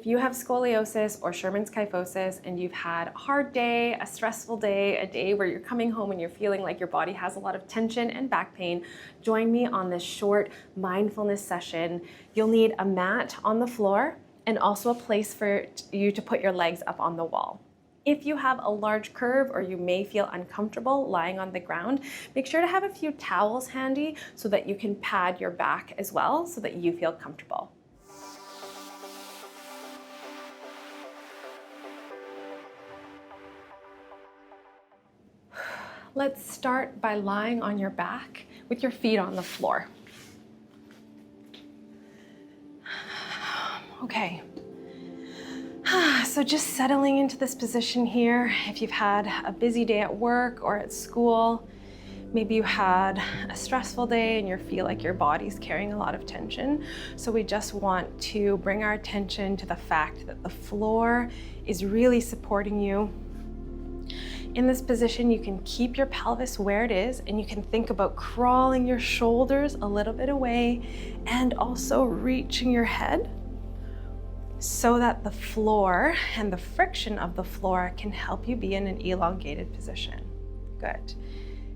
If you have scoliosis or Sherman's kyphosis and you've had a hard day, a stressful day, a day where you're coming home and you're feeling like your body has a lot of tension and back pain, join me on this short mindfulness session. You'll need a mat on the floor and also a place for you to put your legs up on the wall. If you have a large curve or you may feel uncomfortable lying on the ground, make sure to have a few towels handy so that you can pad your back as well so that you feel comfortable. Let's start by lying on your back with your feet on the floor. Okay. So just settling into this position here. If you've had a busy day at work or at school, maybe you had a stressful day and you feel like your body's carrying a lot of tension. So we just want to bring our attention to the fact that the floor is really supporting you. In this position, you can keep your pelvis where it is and you can think about crawling your shoulders a little bit away and also reaching your head so that the floor and the friction of the floor can help you be in an elongated position. Good.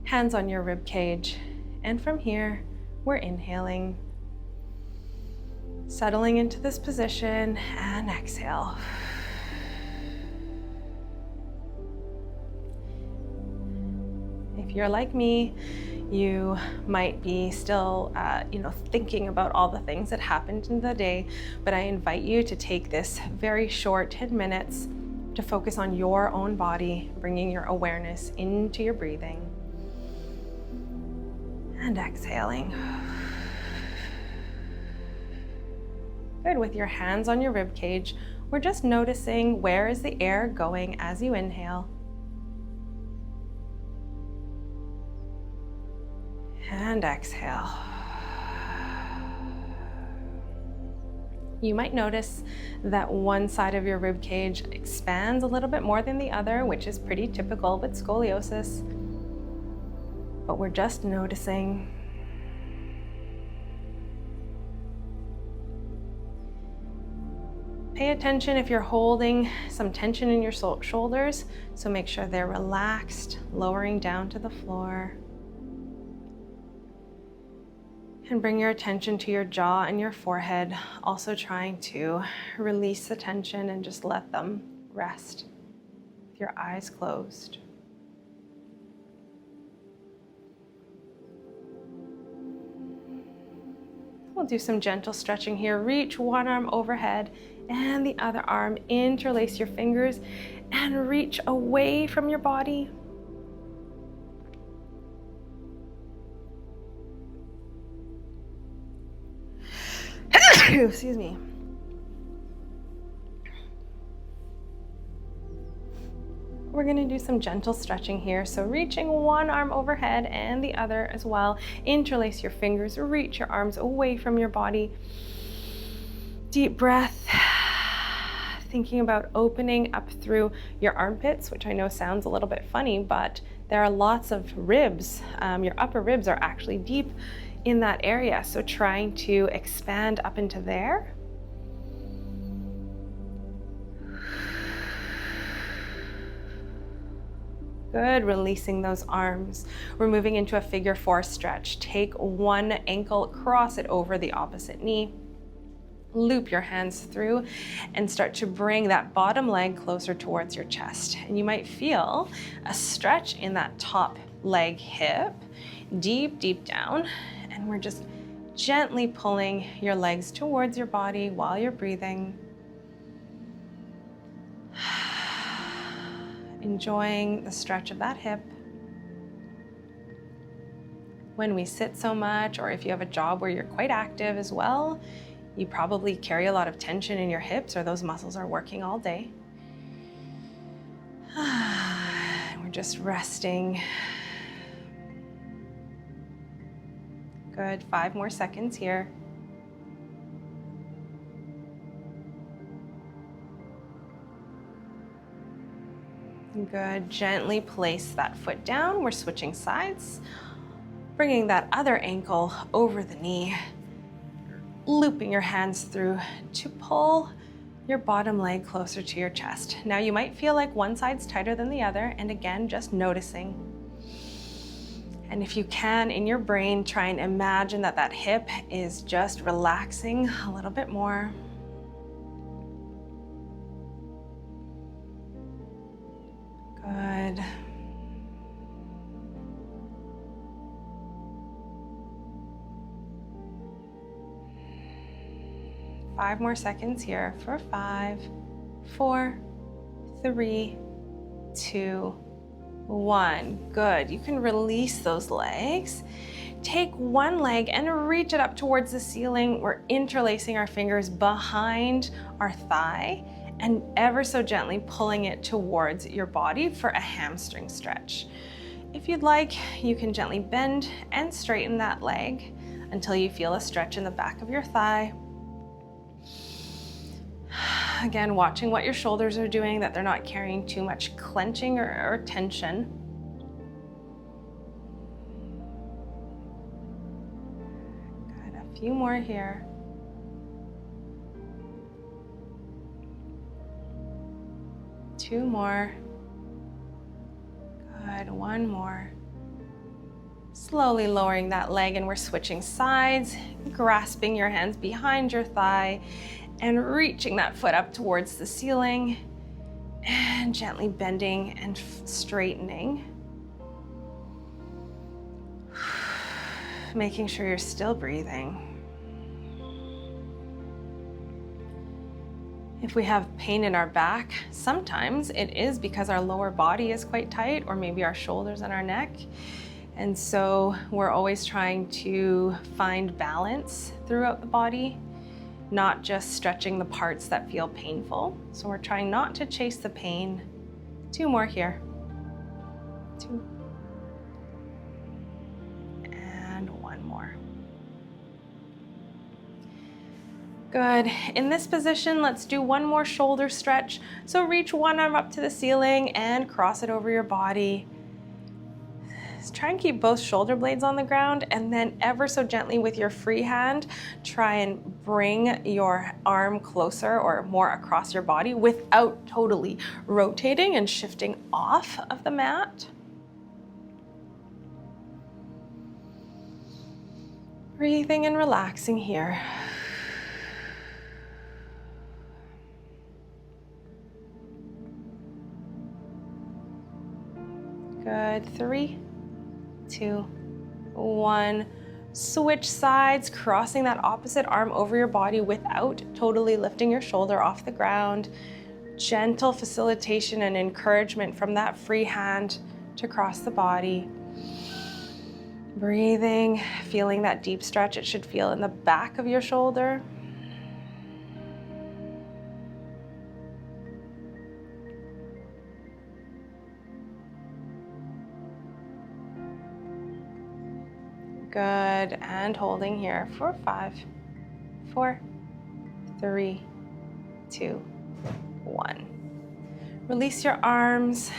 Hands on your rib cage. And from here, we're inhaling, settling into this position, and exhale. If you're like me, you might be still thinking about all the things that happened in the day, but I invite you to take this very short 10 minutes to focus on your own body, bringing your awareness into your breathing and exhaling. Good. With your hands on your rib cage, we're just noticing where is the air going as you inhale. And exhale. You might notice that one side of your rib cage expands a little bit more than the other, which is pretty typical with scoliosis. But we're just noticing. Pay attention if you're holding some tension in your shoulders, so make sure they're relaxed, lowering down to the floor. And bring your attention to your jaw and your forehead, also trying to release the tension and just let them rest with your eyes closed. We'll do some gentle stretching here. Reach one arm overhead and the other arm. Interlace your fingers and reach away from your body. Excuse me. We're going to do some gentle stretching here. So reaching one arm overhead and the other as well. Interlace your fingers, reach your arms away from your body. Deep breath. Thinking about opening up through your armpits, which I know sounds a little bit funny, but there are lots of ribs. Your upper ribs are actually deep in that area, so trying to expand up into there. Good, releasing those arms. We're moving into a figure 4 stretch. Take one ankle, cross it over the opposite knee. Loop your hands through and start to bring that bottom leg closer towards your chest. And you might feel a stretch in that top leg hip, deep down. And we're just gently pulling your legs towards your body while you're breathing. Enjoying the stretch of that hip. When we sit so much, or if you have a job where you're quite active as well, you probably carry a lot of tension in your hips, or those muscles are working all day. We're just resting. Good, 5 more seconds here. Good, gently place that foot down. We're switching sides. Bringing that other ankle over the knee. Looping your hands through to pull your bottom leg closer to your chest. Now you might feel like one side's tighter than the other, and again, just noticing. And if you can, in your brain, try and imagine that that hip is just relaxing a little bit more. Good. Five more seconds here for 5, 4, 3, 2, 1. Good. You can release those legs. Take one leg and reach it up towards the ceiling. We're interlacing our fingers behind our thigh and ever so gently pulling it towards your body for a hamstring stretch. If you'd like, you can gently bend and straighten that leg until you feel a stretch in the back of your thigh. Again, watching what your shoulders are doing, that they're not carrying too much clenching or tension. Good, a few more here. Two more. Good, one more. Slowly lowering that leg, and we're switching sides, grasping your hands behind your thigh and reaching that foot up towards the ceiling and gently bending and straightening. Making sure you're still breathing. If we have pain in our back, sometimes it is because our lower body is quite tight, or maybe our shoulders and our neck. And so we're always trying to find balance throughout the body, not just stretching the parts that feel painful. So we're trying not to chase the pain. Two more here. 2. And one more. Good. In this position, let's do one more shoulder stretch. So reach one arm up to the ceiling and cross it over your body. Try and keep both shoulder blades on the ground, and then ever so gently with your free hand, try and bring your arm closer or more across your body without totally rotating and shifting off of the mat. Breathing and relaxing here. Good. 3, 2, 1. Switch sides, crossing that opposite arm over your body without totally lifting your shoulder off the ground. Gentle facilitation and encouragement from that free hand to cross the body. Breathing, feeling that deep stretch it should feel in the back of your shoulder. Good, and holding here for 5, 4, 3, 2, 1. Release your arms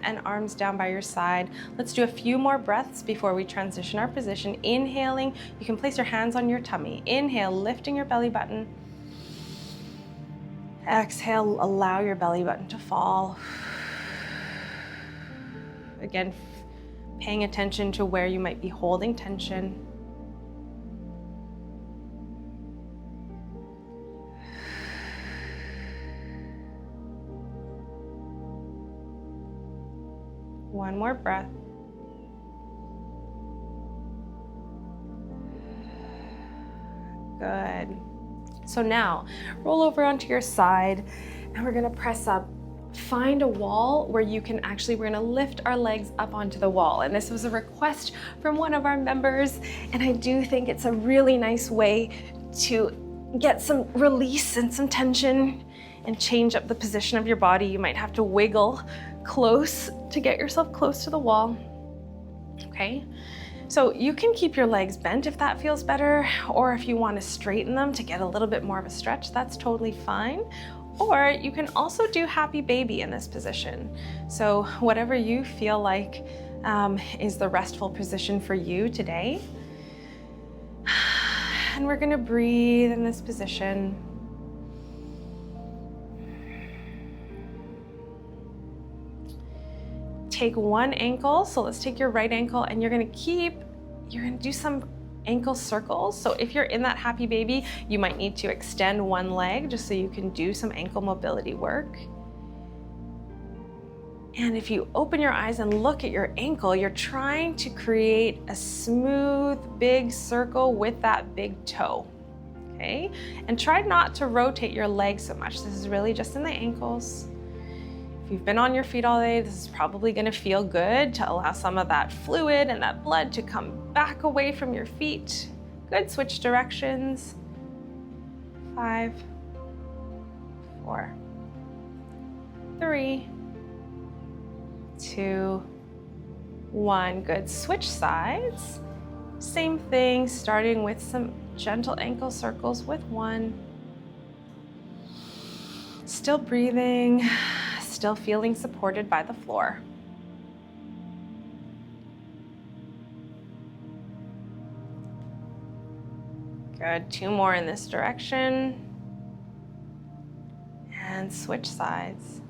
and arms down by your side. Let's do a few more breaths before we transition our position. Inhaling, you can place your hands on your tummy. Inhale, lifting your belly button. Exhale, allow your belly button to fall. Again, paying attention to where you might be holding tension. One more breath. Good. So now, roll over onto your side, and we're gonna press up. Find a wall where you can we're gonna lift our legs up onto the wall. And this was a request from one of our members, and I do think it's a really nice way to get some release and some tension and change up the position of your body. You might have to wiggle close to get yourself close to the wall. Okay, so you can keep your legs bent if that feels better, or if you want to straighten them to get a little bit more of a stretch, that's totally fine. Or you can also do happy baby in this position. So whatever you feel like is the restful position for you today. And we're gonna breathe in this position. take one ankle, so let's take your right ankle, and you're gonna do some ankle circles. So if you're in that happy baby, you might need to extend one leg just so you can do some ankle mobility work. And if you open your eyes and look at your ankle, you're trying to create a smooth, big circle with that big toe, okay? And try not to rotate your legs so much. This is really just in the ankles. If you've been on your feet all day, this is probably gonna feel good to allow some of that fluid and that blood to come back away from your feet. Good, switch directions. 5, 4, 3, 2, 1. Good, switch sides. Same thing, starting with some gentle ankle circles with 1. Still breathing, still feeling supported by the floor. Good, 2 more in this direction. And switch sides.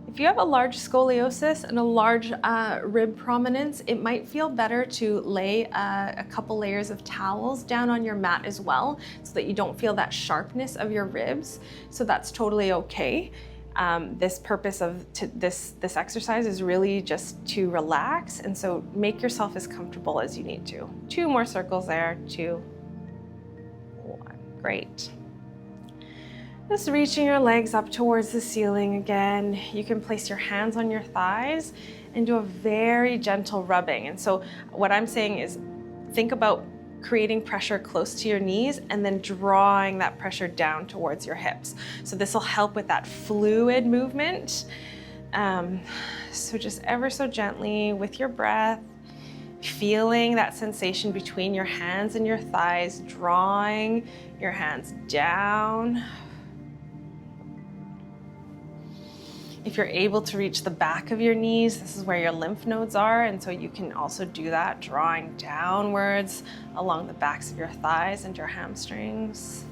If you have a large scoliosis and a large rib prominence, it might feel better to lay a couple layers of towels down on your mat as well, so that you don't feel that sharpness of your ribs. So that's totally okay. This purpose of this exercise is really just to relax, and so make yourself as comfortable as you need to. 2 more circles there, 2, 1, great. Just reaching your legs up towards the ceiling again. You can place your hands on your thighs and do a very gentle rubbing. And so what I'm saying is think about creating pressure close to your knees and then drawing that pressure down towards your hips. So this will help with that fluid movement. So just ever so gently with your breath, feeling that sensation between your hands and your thighs, drawing your hands down. If you're able to reach the back of your knees, this is where your lymph nodes are, and so you can also do that, drawing downwards along the backs of your thighs and your hamstrings.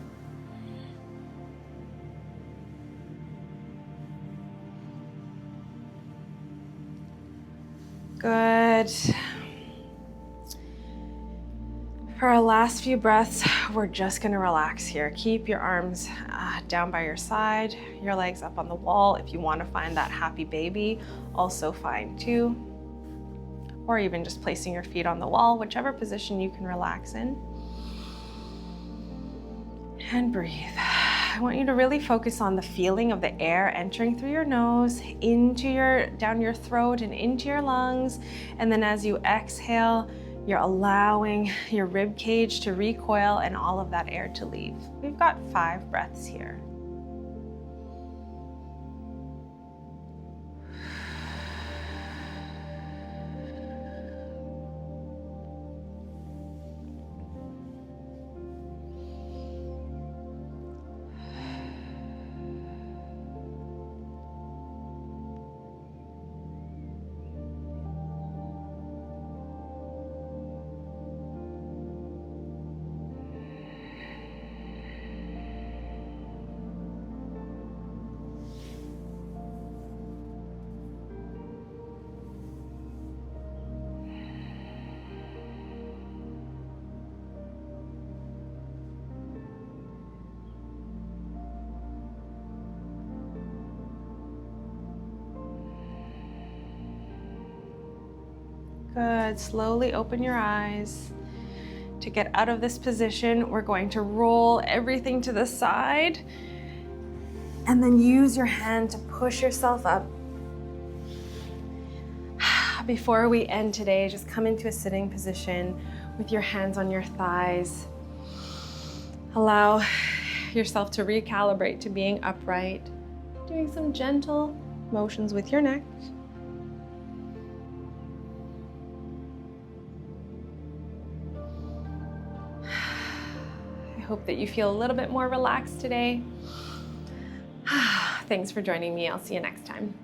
Good. For our last few breaths, we're just gonna relax here. Keep your arms down by your side, your legs up on the wall. If you wanna find that happy baby, also fine too. Or even just placing your feet on the wall, whichever position you can relax in. And breathe. I want you to really focus on the feeling of the air entering through your nose, down your throat and into your lungs. And then as you exhale, you're allowing your rib cage to recoil and all of that air to leave. We've got 5 breaths here. Good, slowly open your eyes. To get out of this position, we're going to roll everything to the side and then use your hand to push yourself up. Before we end today, just come into a sitting position with your hands on your thighs. Allow yourself to recalibrate to being upright, doing some gentle motions with your neck. I hope that you feel a little bit more relaxed today. Thanks for joining me. I'll see you next time.